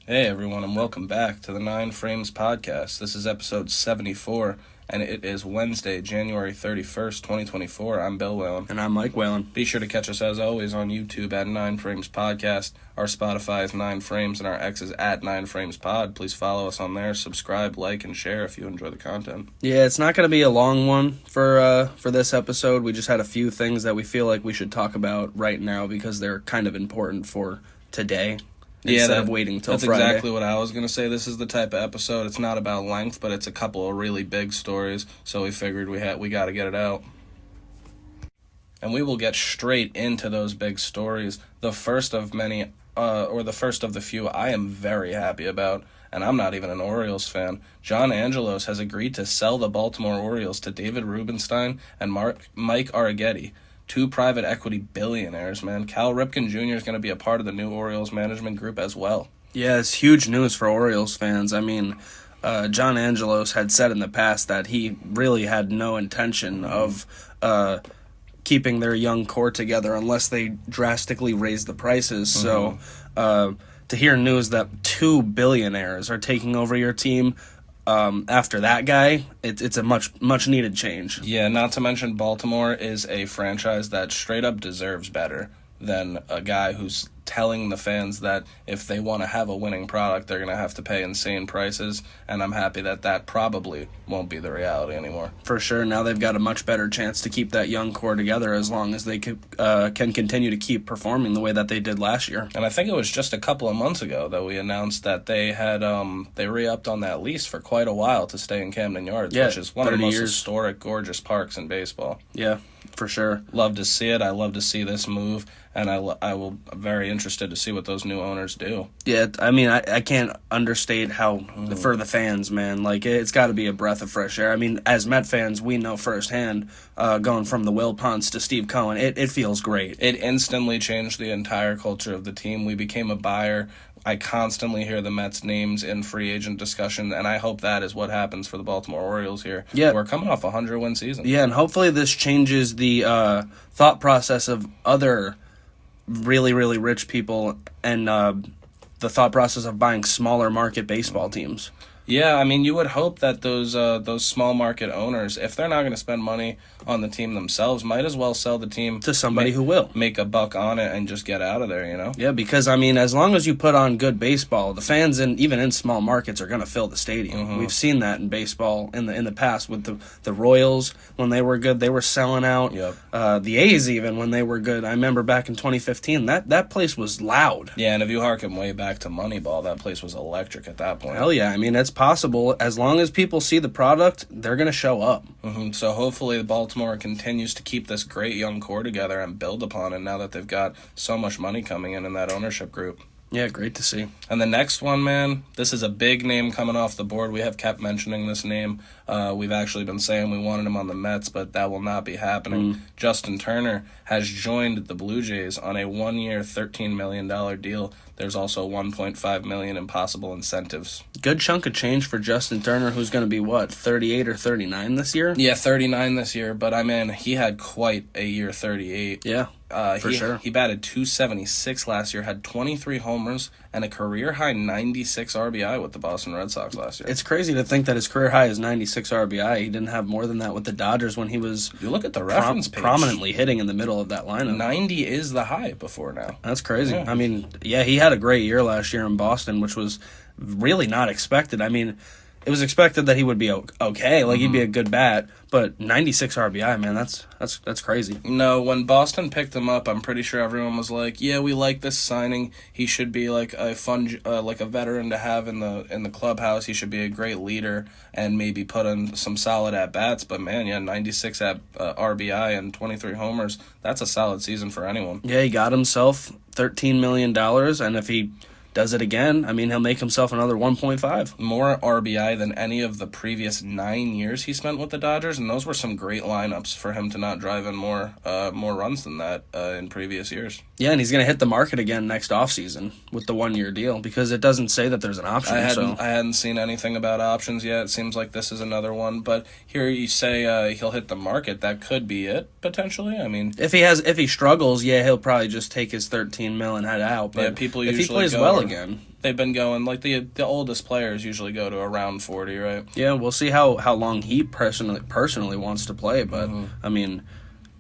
Hey everyone, and welcome back to the 9 Frames Podcast. This is episode 74, and it is Wednesday, January 31st, 2024. I'm Bill Whalen. And I'm Mike Whalen. Be sure to catch us, as always, on YouTube at 9 Frames Podcast. Our Spotify is 9 Frames, and our X is at 9 Frames Pod. Please follow us on there, subscribe, like, and share if you enjoy the content. Yeah, it's not going to be a long one for this episode. We just had a few things that we feel like we should talk about right now because they're kind of important for today. Instead of waiting till Friday. That's exactly what I was going to say. This is the type of episode, it's not about length, but it's a couple of really big stories, so we figured we got to get it out. And we will get straight into those big stories. The first of many, or the first of the few I am very happy about, and I'm not even an Orioles fan. John Angelos has agreed to sell the Baltimore Orioles to David Rubenstein and Mike Arrighetti. Two private equity billionaires, man. Cal Ripken Jr. is going to be a part of the new Orioles management group as well. Yeah, it's huge news for Orioles fans. I mean, John Angelos had said in the past that he really had no intention of keeping their young core together unless they drastically raised the prices. So to hear news that two billionaires are taking over your team after that guy, it's a much needed change. Yeah, not to mention Baltimore is a franchise that straight up deserves better than a guy who's telling the fans that if they want to have a winning product, they're going to have to pay insane prices, and I'm happy that probably won't be the reality anymore. For sure. Now they've got a much better chance to keep that young core together as long as they can continue to keep performing the way that they did last year. And I think it was just a couple of months ago that we announced that they had they re-upped on that lease for quite a while to stay in Camden Yards, which is one of the most historic, gorgeous parks in baseball. Yeah, for sure. Love to see it. I love to see this move, and I'm very interested to see what those new owners do. Yeah, I mean, I can't understate how, for the fans, man, like, it's got to be a breath of fresh air. I mean, as Met fans, we know firsthand, going from the Will Ponce to Steve Cohen, it feels great. It instantly changed the entire culture of the team. We became a buyer. I constantly hear the Mets' names in free agent discussion, and I hope that is what happens for the Baltimore Orioles here. Yeah. We're coming off a 100-win season. Yeah, and hopefully this changes the thought process of other really, really rich people and the thought process of buying smaller market baseball teams. Yeah, I mean, you would hope that those small market owners, if they're not going to spend money on the team themselves, might as well sell the team to somebody who will make a buck on it and just get out of there, you know? Yeah, because I mean, as long as you put on good baseball, the fans even in small markets are going to fill the stadium. We've seen that in baseball in the past with the Royals when they were good, they were selling out. Yep. The A's even when they were good. I remember back in 2015, that place was loud. Yeah, and if you harken way back to Moneyball, that place was electric at that point. Hell yeah, I mean, it's possible. As long as people see the product, they're going to show up. So hopefully Baltimore continues to keep this great young core together and build upon it now that they've got so much money coming in that ownership group. Yeah, great to see. And the next one, man, this is a big name coming off the board. We have kept mentioning this name. We've actually been saying we wanted him on the Mets, but that will not be happening. Justin Turner has joined the Blue Jays on a 1-year, $13 million deal. There's also $1.5 million in possible incentives. Good chunk of change for Justin Turner, who's going to be, 38 or 39 this year? Yeah, 39 this year, but I mean, he had quite a year 38. Yeah. For sure. He batted .276 last year, had 23 homers, and a career-high 96 RBI with the Boston Red Sox last year. It's crazy to think that his career high is 96 RBI. He didn't have more than that with the Dodgers when he was you look at the reference page, prominently hitting in the middle of that lineup. 90 is the high before now. That's crazy. Yeah. I mean, yeah, he had a great year last year in Boston, which was really not expected. I mean, it was expected that he would be okay, like he'd be a good bat, but 96 RBI, man, that's crazy. No, when Boston picked him up, I'm pretty sure everyone was like, "Yeah, we like this signing. He should be like a fun, like a veteran to have in the clubhouse. He should be a great leader and maybe put in some solid at bats." But man, yeah, 96 RBI and 23 homers. That's a solid season for anyone. Yeah, he got himself $13 million, and if he does it again, I mean, he'll make himself another 1.5. More RBI than any of the previous 9 years he spent with the Dodgers, and those were some great lineups for him to not drive in more runs than that in previous years. Yeah, and he's going to hit the market again next offseason with the 1-year deal because it doesn't say that there's an option. I hadn't seen anything about options yet. It seems like this is another one, but here you say he'll hit the market. That could be it potentially. I mean, if he struggles, yeah, he'll probably just take his $13 million and head out. But yeah, people if usually he plays well again. They've been going, like, the oldest players usually go to around 40, right? Yeah, we'll see how long he personally wants to play, but, I mean,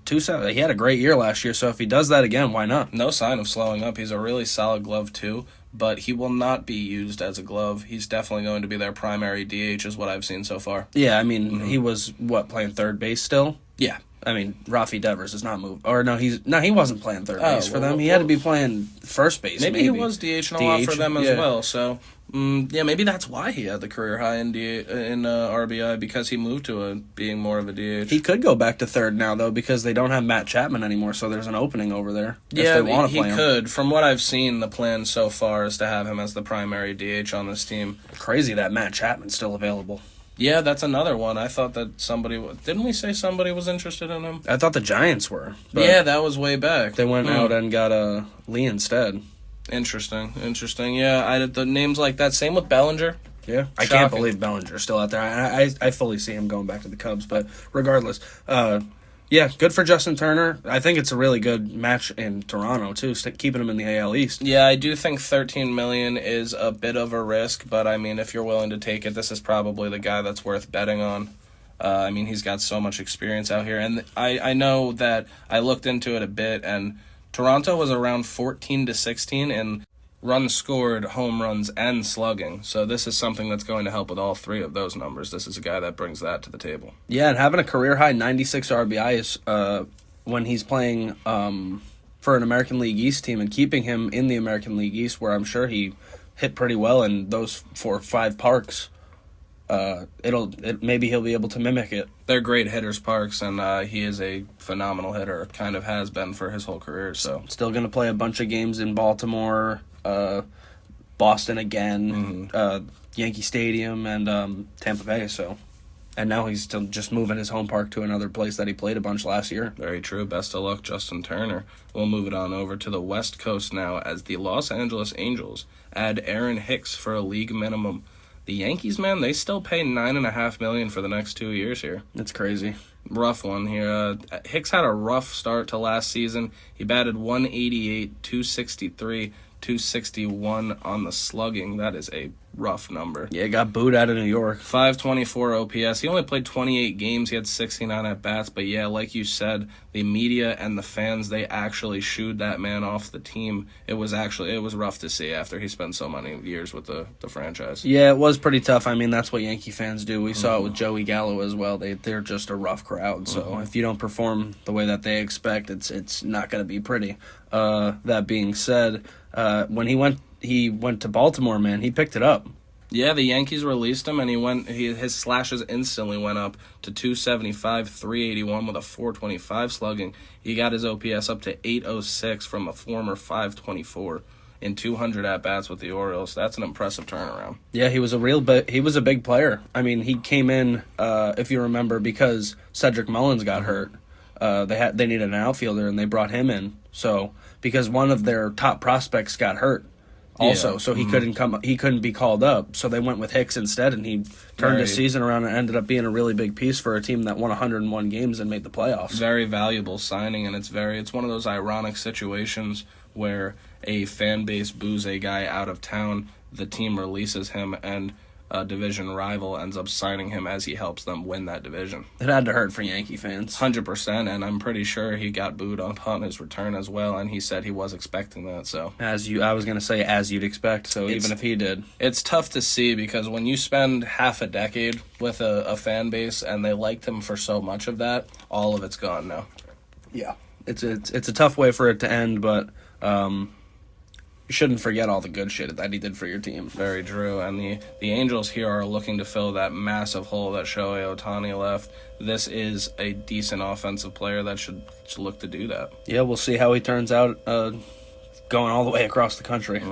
he had a great year last year, so if he does that again, why not? No sign of slowing up. He's a really solid glove, too, but he will not be used as a glove. He's definitely going to be their primary DH, is what I've seen so far. Yeah, I mean, he was, playing third base still? Yeah. I mean, Rafi Devers is not moving. Or no, he wasn't playing third base for them. He well, had to be playing first base. Maybe he was DHing a lot for them as well. So, maybe that's why he had the career high in RBI, because he moved to being more of a DH. He could go back to third now though, because they don't have Matt Chapman anymore. So there's an opening over there. Yeah, he could. From what I've seen, the plan so far is to have him as the primary DH on this team. Crazy that Matt Chapman's still available. Yeah, that's another one. I thought that didn't we say somebody was interested in him? I thought the Giants were. Yeah, that was way back. They went out and got Lee instead. Interesting. Yeah, the names like that. Same with Bellinger. Yeah, I can't believe Bellinger's still out there. I fully see him going back to the Cubs, but regardless, yeah, good for Justin Turner. I think it's a really good match in Toronto too, keeping him in the AL East. Yeah, I do think $13 million is a bit of a risk, but I mean, if you're willing to take it, this is probably the guy that's worth betting on. I mean, he's got so much experience out here, and I know that I looked into it a bit, and Toronto was around 14-16 in runs scored, home runs, and slugging. So this is something that's going to help with all three of those numbers. This is a guy that brings that to the table. Yeah, and having a career-high 96 RBIs when he's playing for an American League East team and keeping him in the American League East, where I'm sure he hit pretty well in those 4 or 5 parks, maybe he'll be able to mimic it. They're great hitters, Parks, and he is a phenomenal hitter, kind of has been for his whole career. So still going to play a bunch of games in Baltimore, Boston again, Yankee Stadium, and Tampa Bay. And now he's still just moving his home park to another place that he played a bunch last year. Very true. Best of luck, Justin Turner. We'll move it on over to the West Coast now, as the Los Angeles Angels add Aaron Hicks for a league minimum. The Yankees, man, they still pay $9.5 million for the next 2 years here. That's crazy. Rough one here. Hicks had a rough start to last season. He batted 188, 263, 261 on the slugging. That is a rough number. Yeah, got booed out of New York. 524 OPS. He only played 28 games. He had 69 at-bats. But yeah, like you said, the media and the fans, they actually shooed that man off the team. It was rough to see after he spent so many years with the franchise. Yeah, it was pretty tough. I mean, that's what Yankee fans do. We saw it with Joey Gallo as well. They're just a rough crowd. So if you don't perform the way that they expect, it's not going to be pretty. That being said, when he went to Baltimore, man, he picked it up. Yeah, the Yankees released him, and his slashes instantly went up to 275, 381 with a 425 slugging. He got his OPS up to 806 from a former 524 in 200 at-bats with the Orioles. That's an impressive turnaround. Yeah, he was a big player. I mean, he came in, if you remember, because Cedric Mullins got hurt. They needed an outfielder, and they brought him in. So because one of their top prospects got hurt also, so he couldn't be called up. So they went with Hicks instead, and he turned his season around and ended up being a really big piece for a team that won 101 games and made the playoffs. Very valuable signing, and it's one of those ironic situations where a fan base boos a guy out of town, the team releases him, and a division rival ends up signing him as he helps them win that division. It had to hurt for Yankee fans. 100%, and I'm pretty sure he got booed upon his return as well, and he said he was expecting that. So I was going to say as you'd expect, so even if he did. It's tough to see, because when you spend half a decade with a fan base and they liked him for so much of that, all of it's gone now. Yeah. It's a tough way for it to end, but you shouldn't forget all the good shit that he did for your team. Very true. And the Angels here are looking to fill that massive hole that Shohei Ohtani left. This is a decent offensive player that should look to do that. Yeah, we'll see how he turns out going all the way across the country.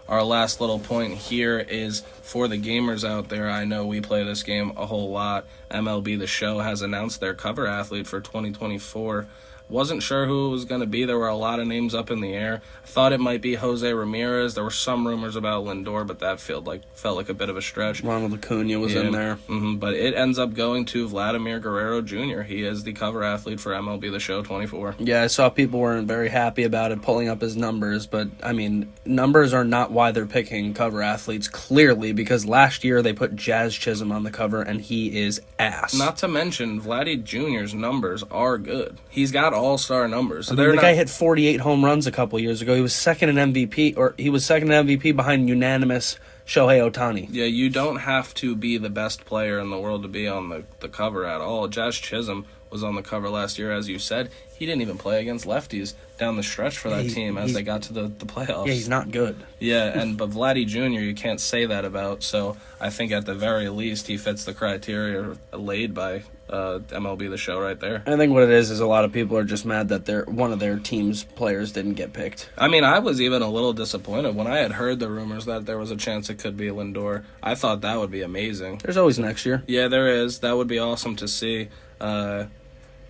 Our last little point here is for the gamers out there. I know we play this game a whole lot. MLB The Show has announced their cover athlete for 2024. Wasn't sure who it was going to be. There were a lot of names up in the air. I thought it might be Jose Ramirez. There were some rumors about Lindor, but that felt like a bit of a stretch. Ronald Acuna was in there. But it ends up going to Vladimir Guerrero Jr. He is the cover athlete for MLB The Show 24. Yeah, I saw people weren't very happy about it, pulling up his numbers, but, I mean, numbers are not why they're picking cover athletes, clearly, because last year they put Jazz Chisholm on the cover, and he is ass. Not to mention, Vladdy Jr.'s numbers are good. He's got all-star numbers. So the guy hit 48 home runs a couple years ago. He was second in MVP behind unanimous Shohei Ohtani. Yeah, you don't have to be the best player in the world to be on the cover at all. Jazz Chisholm was on the cover last year, as you said. He didn't even play against lefties down the stretch for that team as they got to the playoffs. Yeah, he's not good. Yeah, but Vladdy Jr. you can't say that about, so I think at the very least he fits the criteria laid by MLB The Show right there. I think what it is a lot of people are just mad that one of their team's players didn't get picked. I mean, I was even a little disappointed when I had heard the rumors that there was a chance it could be Lindor. I thought that would be amazing. There's always next year. Yeah, there is. That would be awesome to see.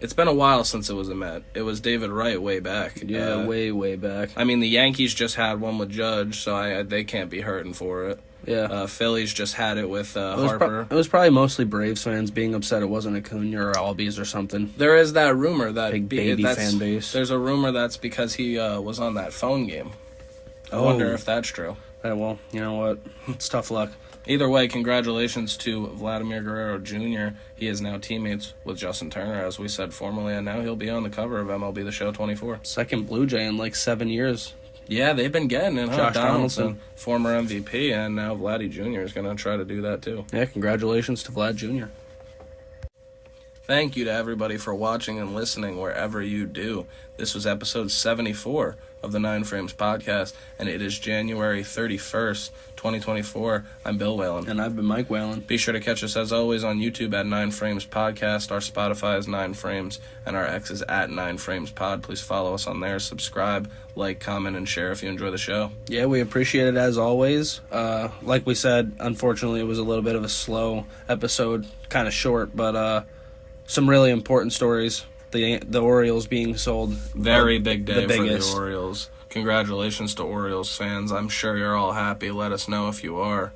It's been a while since it was a Met. It was David Wright way back. Yeah, way back. I mean, the Yankees just had one with Judge, so they can't be hurting for it. Yeah. Phillies just had it with Harper. It was probably mostly Braves fans being upset it wasn't Acuna or Albies or something. There is that rumor that big baby fan base. There's a rumor that's because he was on that phone game. I wonder if that's true. Yeah, well, you know what? It's tough luck. Either way, congratulations to Vladimir Guerrero Jr. He is now teammates with Justin Turner, as we said formerly, and now he'll be on the cover of MLB The Show 24. Second Blue Jay in like 7 years. Yeah, they've been getting it, huh? Josh Donaldson, former MVP, and now Vladdy Jr. is going to try to do that too. Yeah, congratulations to Vlad Jr. Thank you to everybody for watching and listening wherever you do. This was episode 74 of the 9 Frames podcast, and it is January 31st, 2024. I'm Bill Whalen. And I've been Mike Whalen. Be sure to catch us, as always, on YouTube at 9 Frames Podcast. Our Spotify is 9 Frames, and our X is at 9 Frames Pod. Please follow us on there. Subscribe, like, comment, and share if you enjoy the show. Yeah, we appreciate it as always. Like we said, unfortunately, it was a little bit of a slow episode, kind of short, but some really important stories. The Orioles being sold. Very big day for the Orioles. Congratulations to Orioles fans. I'm sure you're all happy. Let us know if you are.